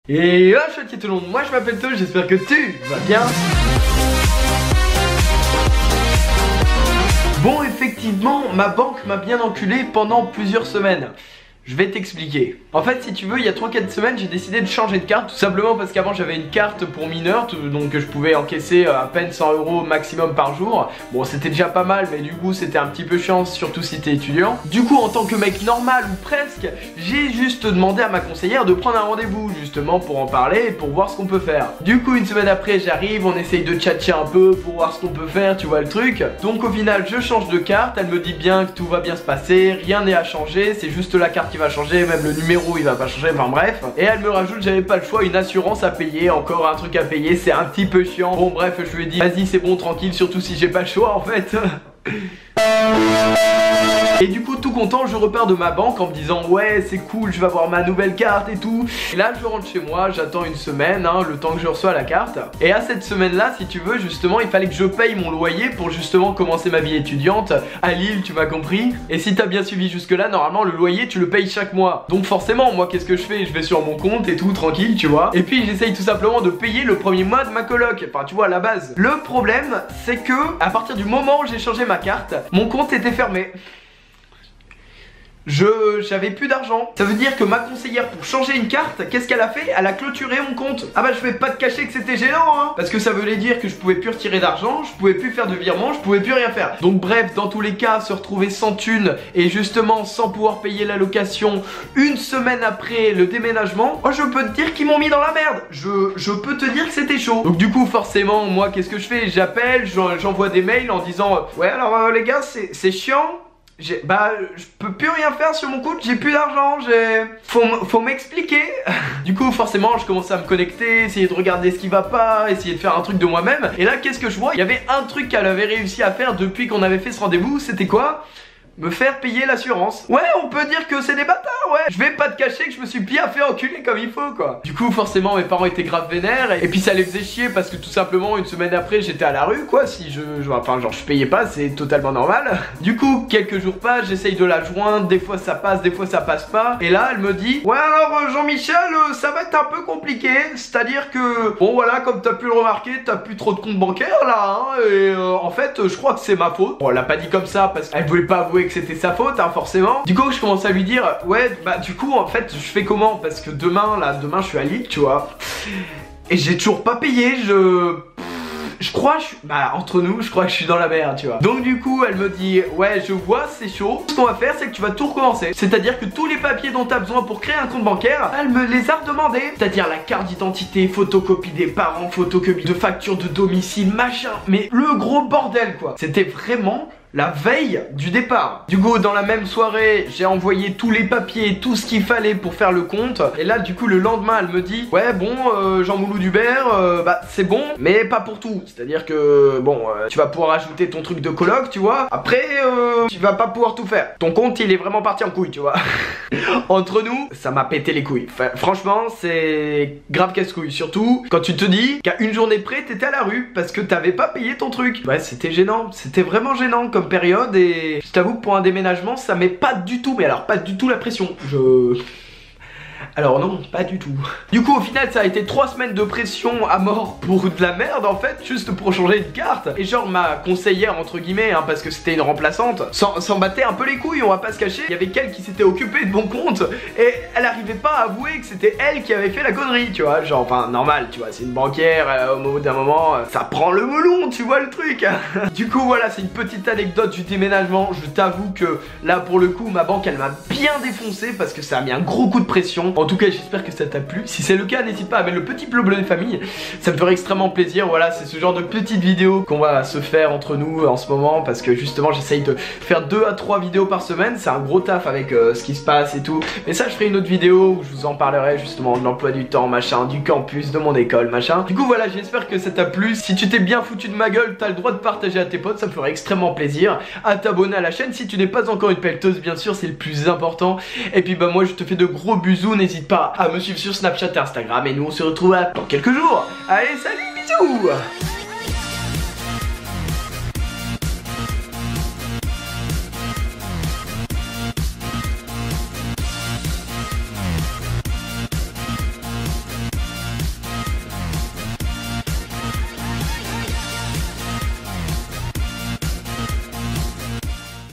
Et là, chouette tout le monde, moi je m'appelle Théo, j'espère que tu vas bien. Bon, effectivement, ma banque m'a bien enculé pendant plusieurs semaines. Je vais t'expliquer. En fait, si tu veux, il y a 3-4 semaines, j'ai décidé de changer de carte. Tout simplement parce qu'avant, j'avais une carte pour mineur, donc je pouvais encaisser à peine 100 € maximum par jour. Bon, c'était déjà pas mal, mais du coup, c'était un petit peu chiant, surtout si t'es étudiant. Du coup, en tant que mec normal ou presque, j'ai juste demandé à ma conseillère de prendre un rendez-vous, justement, pour en parler et pour voir ce qu'on peut faire. Du coup, une semaine après, j'arrive, on essaye de tchatcher un peu pour voir ce qu'on peut faire, tu vois le truc. Donc au final, je change de carte, elle me dit bien que tout va bien se passer, rien n'est à changer, c'est juste la carte qui va changer, même le numéro il va pas changer, enfin bref. Et elle me rajoute, j'avais pas le choix, une assurance à payer, encore un truc à payer, c'est un petit peu chiant. Bon bref, je lui ai dit vas-y c'est bon tranquille, surtout si j'ai pas le choix en fait. Et du coup tout content je repars de ma banque en me disant ouais c'est cool, je vais avoir ma nouvelle carte et tout. Et là je rentre chez moi, j'attends une semaine le temps que je reçois la carte. Et à cette semaine là si tu veux justement il fallait que je paye mon loyer pour justement commencer ma vie étudiante à Lille, tu m'as compris. Et si t'as bien suivi jusque là normalement le loyer tu le payes chaque mois. Donc forcément moi qu'est-ce que je fais? Je vais sur mon compte et tout tranquille tu vois. Et puis j'essaye tout simplement de payer le premier mois de ma coloc, enfin tu vois à la base. Le problème c'est que à partir du moment où j'ai changé ma carte, mon compte était fermé. J'avais plus d'argent. Ça veut dire que ma conseillère pour changer une carte, qu'est-ce qu'elle a fait? Elle a clôturé mon compte. Ah bah je vais pas te cacher que c'était gênant parce que ça voulait dire que je pouvais plus retirer d'argent, je pouvais plus faire de virement, je pouvais plus rien faire. Donc bref, dans tous les cas, se retrouver sans thune et justement sans pouvoir payer la location une semaine après le déménagement, je peux te dire qu'ils m'ont mis dans la merde. Je peux te dire que c'était chaud. Donc du coup forcément moi qu'est-ce que je fais? J'appelle, j'envoie des mails en disant ouais alors les gars c'est chiant. Bah je peux plus rien faire sur mon compte, j'ai plus d'argent, faut m'expliquer. Du coup forcément je commence à me connecter, essayer de regarder ce qui va pas, essayer de faire un truc de moi-même. Et là qu'est-ce que je vois? Il y avait un truc qu'elle avait réussi à faire depuis qu'on avait fait ce rendez-vous, c'était quoi? Me faire payer l'assurance. Ouais on peut dire que c'est des bâtards ouais. Je vais pas te cacher que je me suis bien fait enculer comme il faut quoi. Du coup forcément mes parents étaient grave vénères. Et puis ça les faisait chier parce que tout simplement une semaine après j'étais à la rue quoi. Si enfin genre je payais pas, c'est totalement normal. Du coup quelques jours passent, j'essaye de la joindre. Des fois ça passe, des fois ça passe pas. Et là elle me dit ouais alors Jean-Michel ça va être un peu compliqué. C'est à dire que bon voilà comme t'as pu le remarquer, t'as plus trop de compte bancaire là et en fait je crois que c'est ma faute. Bon elle l'a pas dit comme ça parce qu'elle voulait pas avouer que c'était sa faute forcément. Du coup je commence à lui dire ouais bah du coup en fait je fais comment? Parce que demain je suis à Lille tu vois. Et j'ai toujours pas payé, je crois, bah entre nous, je crois que je suis dans la merde, tu vois. Donc du coup, elle me dit, ouais, je vois, c'est chaud. Ce qu'on va faire, c'est que tu vas tout recommencer. C'est-à-dire que tous les papiers dont tu as besoin pour créer un compte bancaire, elle me les a redemandés. C'est-à-dire la carte d'identité, photocopie des parents, photocopie de facture de domicile, machin. Mais le gros bordel, quoi. C'était vraiment la veille du départ. Du coup dans la même soirée j'ai envoyé tous les papiers, tout ce qu'il fallait pour faire le compte. Et là du coup le lendemain elle me dit ouais bon Jean-Moulou d'Hubert bah c'est bon mais pas pour tout. C'est à dire que bon tu vas pouvoir ajouter ton truc de coloc tu vois. Après tu vas pas pouvoir tout faire. Ton compte il est vraiment parti en couille tu vois. Entre nous ça m'a pété les couilles. Enfin, franchement c'est grave casse-couille. Surtout quand tu te dis qu'à une journée près t'étais à la rue parce que t'avais pas payé ton truc. Ouais c'était gênant, c'était vraiment gênant comme période. Et je t'avoue que pour un déménagement ça met pas du tout, mais alors pas du tout la pression. Alors non, pas du tout. Du coup au final ça a été 3 semaines de pression à mort pour de la merde en fait, juste pour changer de carte. Et genre ma conseillère entre guillemets parce que c'était une remplaçante, s'en battait un peu les couilles, on va pas se cacher. Il y avait qu'elle qui s'était occupée de mon compte et elle arrivait pas à avouer que c'était elle qui avait fait la connerie tu vois. Genre enfin normal tu vois, c'est une banquière, au bout d'un moment ça prend le melon tu vois le truc. Du coup voilà c'est une petite anecdote du déménagement. Je t'avoue que là pour le coup ma banque elle m'a bien défoncé parce que ça a mis un gros coup de pression. En tout cas j'espère que ça t'a plu. Si c'est le cas n'hésite pas à mettre le petit bleu bleu des familles. Ça me ferait extrêmement plaisir. Voilà c'est ce genre de petites vidéos qu'on va se faire entre nous en ce moment. Parce que justement j'essaye de faire 2 à 3 vidéos par semaine. C'est un gros taf avec ce qui se passe et tout. Mais ça je ferai une autre vidéo où je vous en parlerai justement de l'emploi du temps machin, du campus, de mon école machin. Du coup voilà j'espère que ça t'a plu. Si tu t'es bien foutu de ma gueule t'as le droit de partager à tes potes. Ça me ferait extrêmement plaisir. À t'abonner à la chaîne si tu n'es pas encore une pelleteuse bien sûr c'est le plus important. Et puis bah moi je te fais de gros bisous. N'hésite pas à me suivre sur Snapchat et Instagram. Et nous on se retrouve dans quelques jours. Allez salut bisous.